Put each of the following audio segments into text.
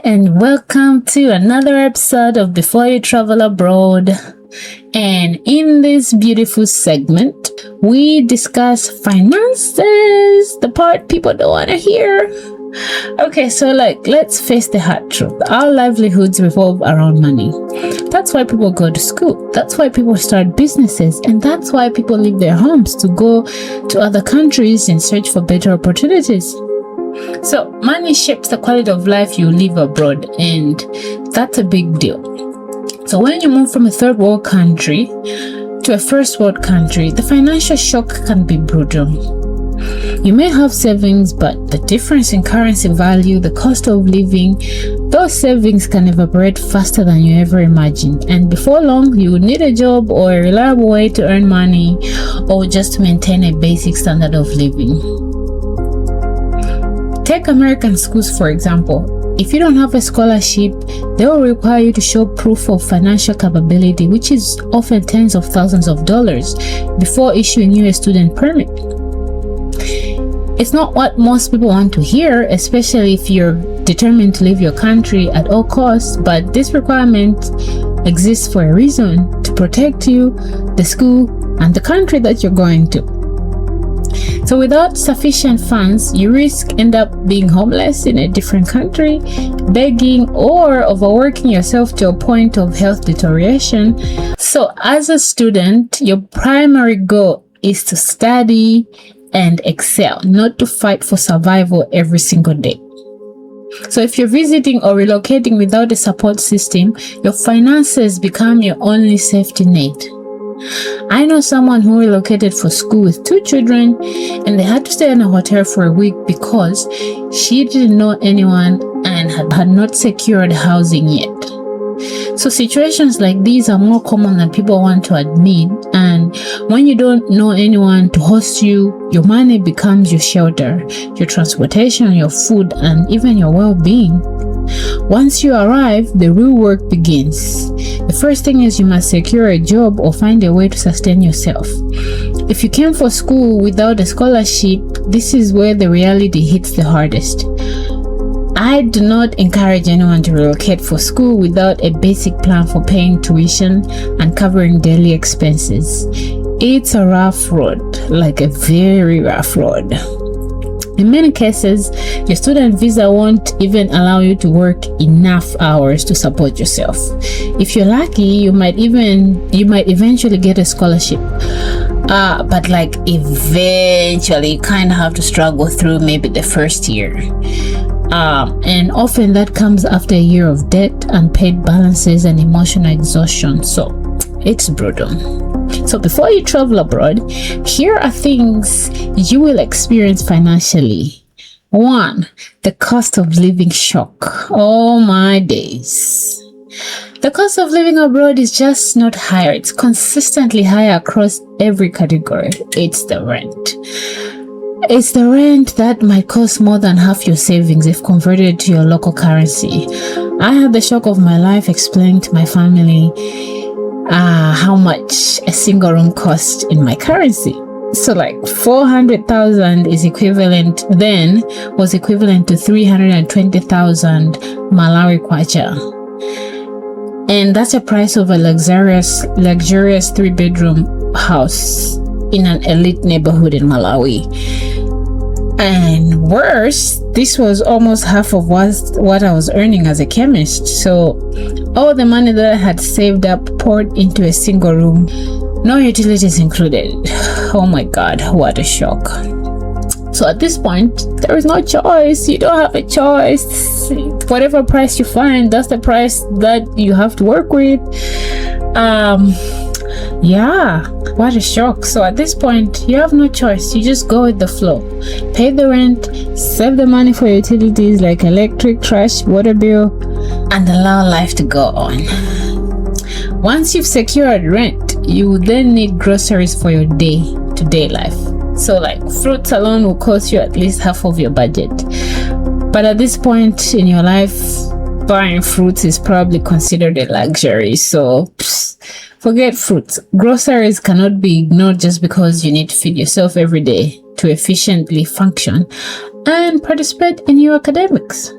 and welcome to another episode of Before You Travel Abroad. And in this beautiful segment, we discuss finances, the part people don't want to hear. Okay, so let's face the hard truth. Our livelihoods revolve around money. That's why people go to school. That's why people start businesses. And that's why people leave their homes to go to other countries in search for better opportunities. So money shapes the quality of life you live abroad, and that's a big deal. So when you move from a third world country to a first world country, the financial shock can be brutal. You may have savings, but the difference in currency value, the cost of living, those savings can evaporate faster than you ever imagined. And before long, you will need a job or a reliable way to earn money, or just to maintain a basic standard of living. Take American schools, for example. If you don't have a scholarship, they will require you to show proof of financial capability, which is often tens of thousands of dollars, before issuing you a student permit. It's not what most people want to hear, especially if you're determined to leave your country at all costs, but this requirement exists for a reason: to protect you, the school, and the country that you're going to. So without sufficient funds, you risk end up being homeless in a different country, begging, or overworking yourself to a point of health deterioration. So as a student, your primary goal is to study and excel, not to fight for survival every single day. So if you're visiting or relocating without a support system, your finances become your only safety net. I know someone who relocated for school with 2 children, and they had to stay in a hotel for a week because she didn't know anyone and had not secured housing yet. So situations like these are more common than people want to admit, and when you don't know anyone to host you, your money becomes your shelter, your transportation, your food, and even your well-being. Once you arrive, the real work begins. The first thing is you must secure a job or find a way to sustain yourself. If you came for school without a scholarship, this is where the reality hits the hardest. I do not encourage anyone to relocate for school without a basic plan for paying tuition and covering daily expenses. It's a rough road, like a very rough road. In many cases, your student visa won't even allow you to work enough hours to support yourself. If you're lucky, you might eventually get a scholarship. But eventually you kind of have to struggle through maybe the first year. And often that comes after a year of debt, unpaid balances, and emotional exhaustion. So it's brutal. So before you travel abroad, here are things you will experience financially. 1. The cost of living shock. Oh my days. The cost of living abroad is just not higher. It's consistently higher across every category. It's the rent. It's the rent that might cost more than half your savings if converted to your local currency. I had the shock of my life explaining to my family how much a single room cost in my currency. So 400,000 was equivalent to 320,000 Malawi kwacha. And that's a price of a luxurious 3-bedroom house in an elite neighborhood in Malawi. And worse, this was almost half of what I was earning as a chemist. So all the money that I had saved up poured into a single room, no utilities included. Oh my God, what a shock. So at this point, there is no choice. You don't have a choice. Whatever price you find, that's the price that you have to work with. Yeah, what a shock. So at this point, you have no choice. You just go with the flow. Pay the rent, save the money for utilities like electric, trash, water bill, and allow life to go on. Once you've secured rent, you will then need groceries for your day-to-day life. So fruits alone will cost you at least half of your budget. But at this point in your life, buying fruits is probably considered a luxury. So forget fruits. Groceries cannot be ignored just because you need to feed yourself every day to efficiently function and participate in your academics.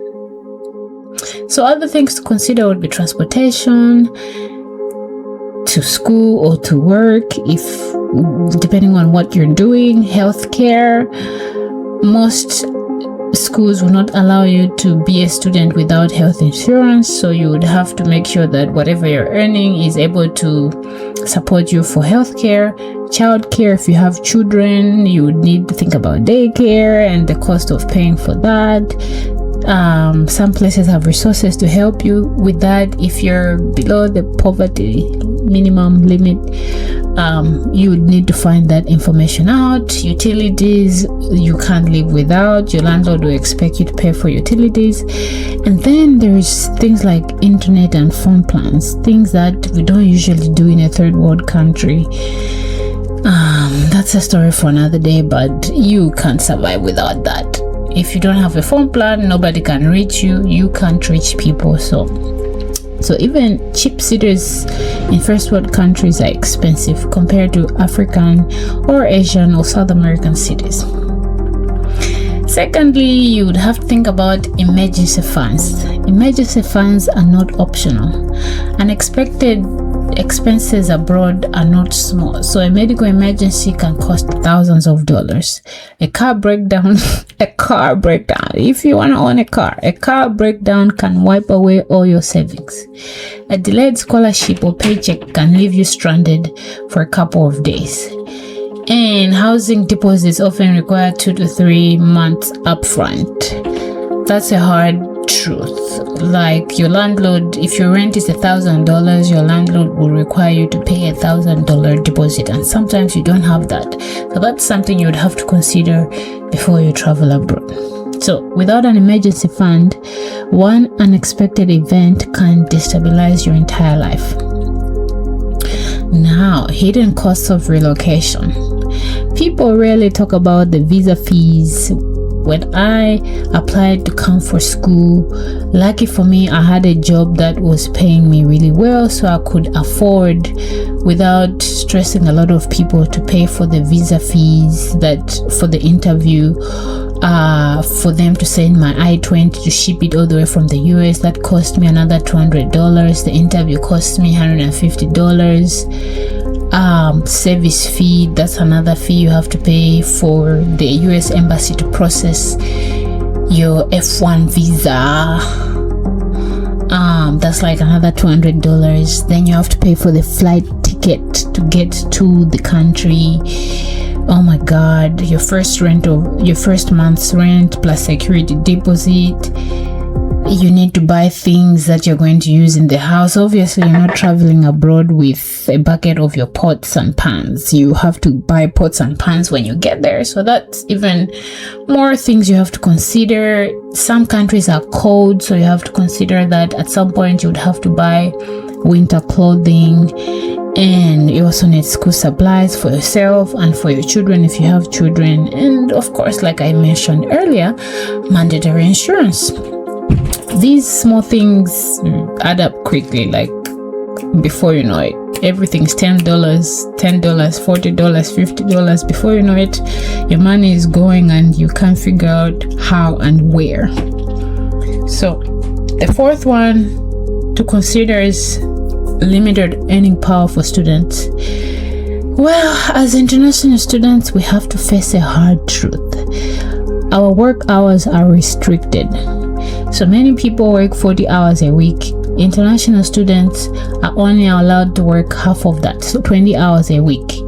So other things to consider would be transportation to school or to work, if depending on what you're doing, healthcare. Most schools will not allow you to be a student without health insurance, so you would have to make sure that whatever you're earning is able to support you for healthcare. Childcare, if you have children, you would need to think about daycare and the cost of paying for that. Some places have resources to help you with that. If you're below the poverty minimum limit, you would need to find that information out. Utilities, you can't live without. Your landlord will expect you to pay for utilities. And then there's things like internet and phone plans, things that we don't usually do in a third world country. That's a story for another day, but you can't survive without that. If you don't have a phone plan, nobody can reach you. You can't reach people. So even cheap cities in first world countries are expensive compared to African or Asian or South American cities. Secondly, you would have to think about emergency funds. Emergency funds are not optional. Unexpected expenses abroad are not small, so a medical emergency can cost thousands of dollars. A car breakdown, if you want to own a car breakdown can wipe away all your savings. A delayed scholarship or paycheck can leave you stranded for a couple of days. And housing deposits often require 2 to 3 months upfront. That's a hard truth. Like your landlord, if your rent is $1,000, your landlord will require you to pay $1,000 deposit, and sometimes you don't have that. So that's something you would have to consider before you travel abroad. So without an emergency fund, one unexpected event can destabilize your entire life. Now, hidden costs of relocation. People rarely talk about the visa fees. When I applied to come for school, lucky for me, I had a job that was paying me really well, so I could afford, without stressing a lot of people, to pay for the visa fees, that for the interview, for them to send my I-20 to ship it all the way from the US. That cost me another $200. The interview cost me $150. Service fee, that's another fee you have to pay for the US embassy to process your F1 visa. That's like another $200. Then you have to pay for the flight ticket to get to the country. Oh my god, your first month's rent plus security deposit. You need to buy things that you're going to use in the house. Obviously, you're not traveling abroad with a bucket of your pots and pans. You have to buy pots and pans when you get there. So that's even more things you have to consider. Some countries are cold, so you have to consider that at some point you would have to buy winter clothing. And you also need school supplies for yourself and for your children if you have children. And of course, like I mentioned earlier, mandatory insurance. These small things add up quickly, like before you know it, everything's $10, $40, $50. Before you know it, your money is going and you can't figure out how and where. So the fourth one to consider is limited earning power for students. Well, as international students, we have to face a hard truth. Our work hours are restricted. So many people work 40 hours a week. International students are only allowed to work half of that, so 20 hours a week.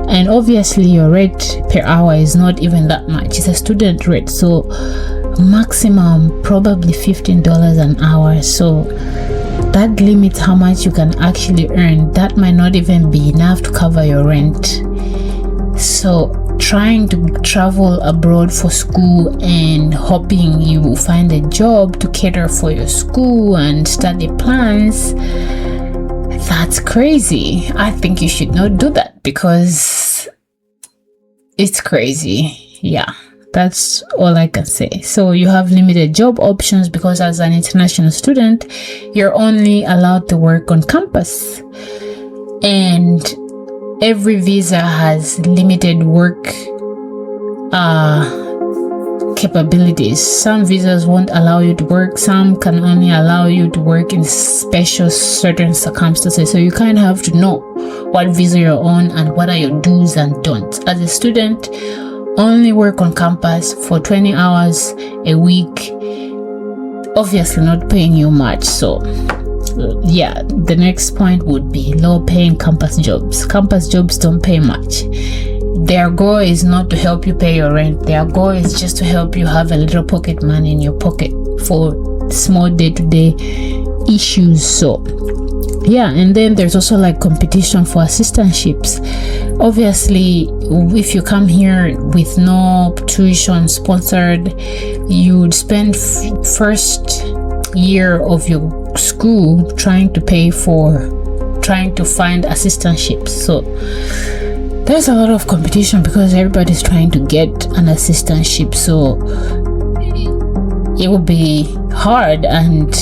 And obviously your rate per hour is not even that much. It's a student rate, so maximum probably $15 an hour. So that limits how much you can actually earn. That might not even be enough to cover your rent. So trying to travel abroad for school and hoping you will find a job to cater for your school and study plans, that's crazy. I think you should not do that because it's crazy. Yeah, that's all I can say. So you have limited job options because as an international student, you're only allowed to work on campus. And every visa has limited work capabilities. Some visas won't allow you to work, some can only allow you to work in special certain circumstances, so you kind of have to know what visa you're on and what are your do's and don'ts. As a student, only work on campus for 20 hours a week, obviously not paying you much. So yeah, the next point would be low paying campus jobs. Campus jobs don't pay much. Their goal is not to help you pay your rent. Their goal is just to help you have a little pocket money in your pocket for small day-to-day issues. So yeah, and then there's also like competition for assistantships. Obviously, if you come here with no tuition sponsored, you would spend first year of your school trying to find assistantships. So there's a lot of competition because everybody's trying to get an assistantship, so it will be hard, and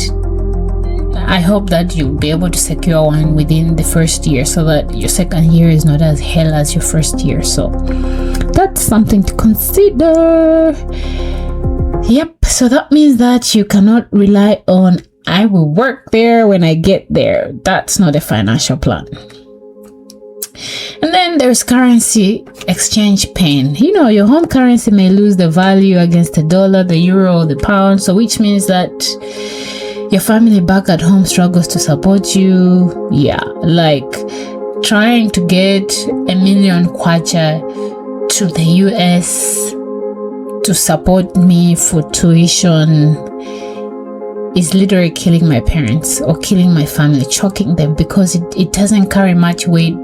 I hope that you'll be able to secure one within the first year so that your second year is not as hell as your first year. So that's something to consider. Yep, so that means that you cannot rely on I will work there when I get there. That's not a financial plan. And then there's currency exchange pain. You know, your home currency may lose the value against the dollar, the euro, or the pound. So which means that your family back at home struggles to support you. Yeah, like trying to get $1 million kwacha to the US to support me for tuition is literally killing my parents or killing my family, choking them, because it doesn't carry much weight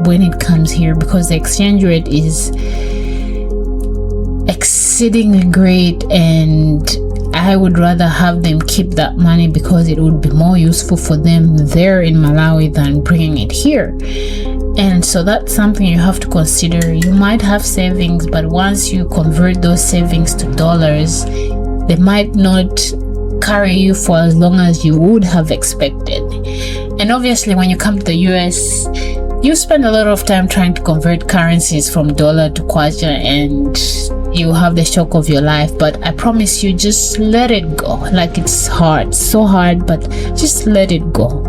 when it comes here, because the exchange rate is exceedingly great, and I would rather have them keep that money because it would be more useful for them there in Malawi than bringing it here. And so that's something you have to consider. You might have savings, but once you convert those savings to dollars, they might not carry you for as long as you would have expected. And obviously when you come to the US, you spend a lot of time trying to convert currencies from dollar to kwacha, and you have the shock of your life. But I promise you, just let it go. Like, it's hard, so hard, but just let it go.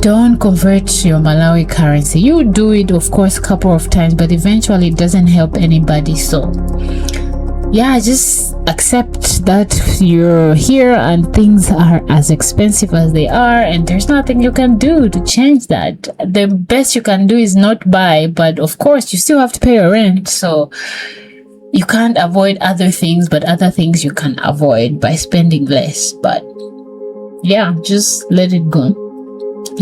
Don't convert your Malawi currency. You do it, of course, a couple of times, but eventually it doesn't help anybody. So yeah, just accept that you're here and things are as expensive as they are, and there's nothing you can do to change that. The best you can do is not buy, but of course you still have to pay your rent, so you can't avoid other things, but other things you can avoid by spending less. But yeah, just let it go.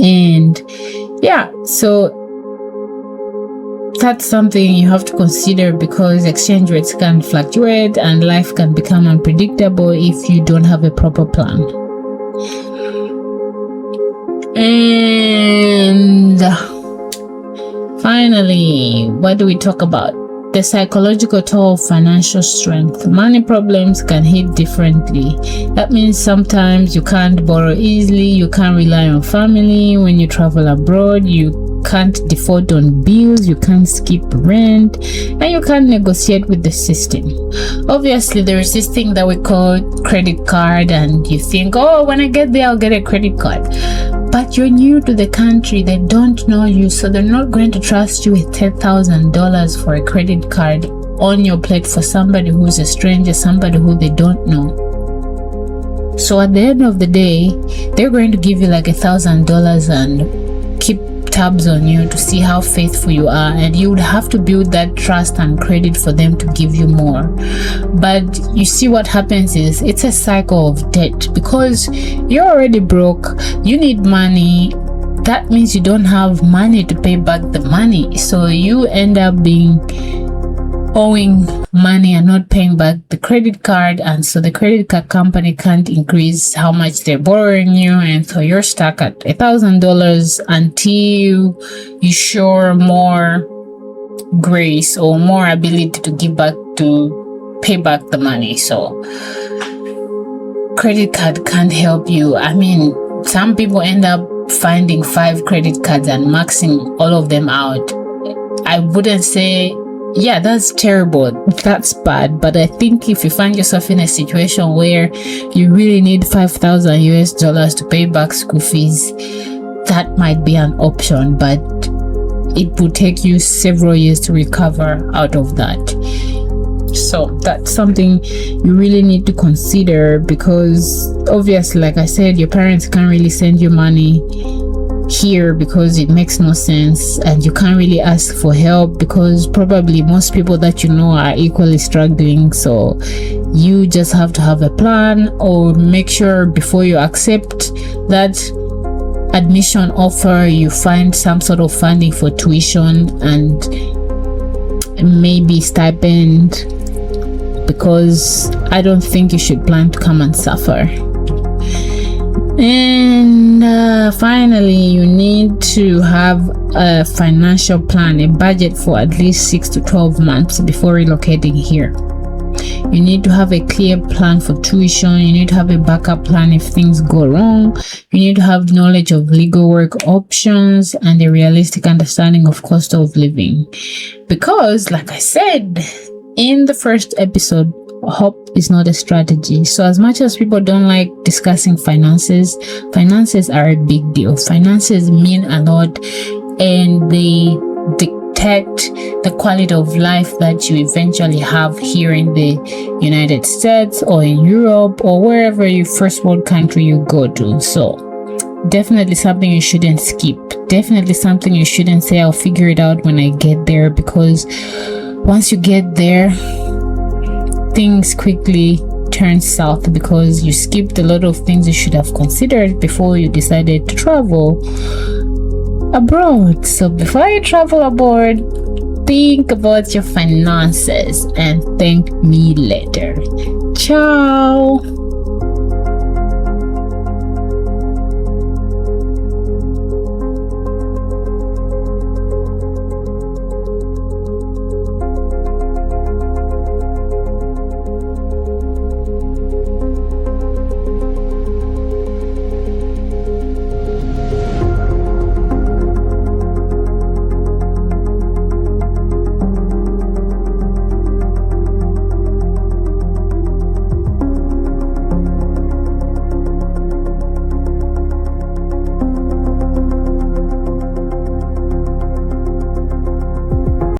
And yeah, so that's something you have to consider, because exchange rates can fluctuate and life can become unpredictable if you don't have a proper plan. And finally, what do we talk about? The psychological toll of financial strength. Money problems can hit differently. That means sometimes you can't borrow easily, you can't rely on family when you travel abroad, you can't default on bills, you can't skip rent, and you can't negotiate with the system. Obviously, there is this thing that we call credit card, and you think, oh, when I get there, I'll get a credit card. But you're new to the country, they don't know you, so they're not going to trust you with $10,000 for a credit card on your plate for somebody who's a stranger, somebody who they don't know. So at the end of the day, they're going to give you like $1,000 and keep tabs on you to see how faithful you are, and you would have to build that trust and credit for them to give you more. But you see, what happens is it's a cycle of debt, because you're already broke, you need money. That means you don't have money to pay back the money, so you end up being owing money and not paying back the credit card, and so the credit card company can't increase how much they're borrowing you, and so you're stuck at $1,000 until you show more grace or more ability to give back, to pay back the money. So credit card can't help you. I mean, some people end up finding 5 credit cards and maxing all of them out. I wouldn't say yeah, that's terrible. That's bad. But I think if you find yourself in a situation where you really need $5,000 to pay back school fees, that might be an option, but it will take you several years to recover out of that. So that's something you really need to consider, because obviously, like I said, your parents can't really send you money here because it makes no sense, and you can't really ask for help because probably most people that you know are equally struggling. So you just have to have a plan, or make sure before you accept that admission offer you find some sort of funding for tuition and maybe stipend, because I don't think you should plan to come and suffer. And finally, you need to have a financial plan, a budget for at least 6 to 12 months before relocating here. You need to have a clear plan for tuition. You need to have a backup plan if things go wrong. You need to have knowledge of legal work options and a realistic understanding of cost of living. Because, like I said in the first episode, hope is not a strategy. So as much as people don't like discussing finances, finances are a big deal. Finances mean a lot, and they dictate the quality of life that you eventually have here in the United States or in Europe or wherever you first world country you go to. So definitely something you shouldn't skip. Definitely something you shouldn't say, I'll figure it out when I get there, because once you get there, things quickly turn south because you skipped a lot of things you should have considered before you decided to travel abroad. So before you travel abroad, think about your finances and thank me later. Ciao.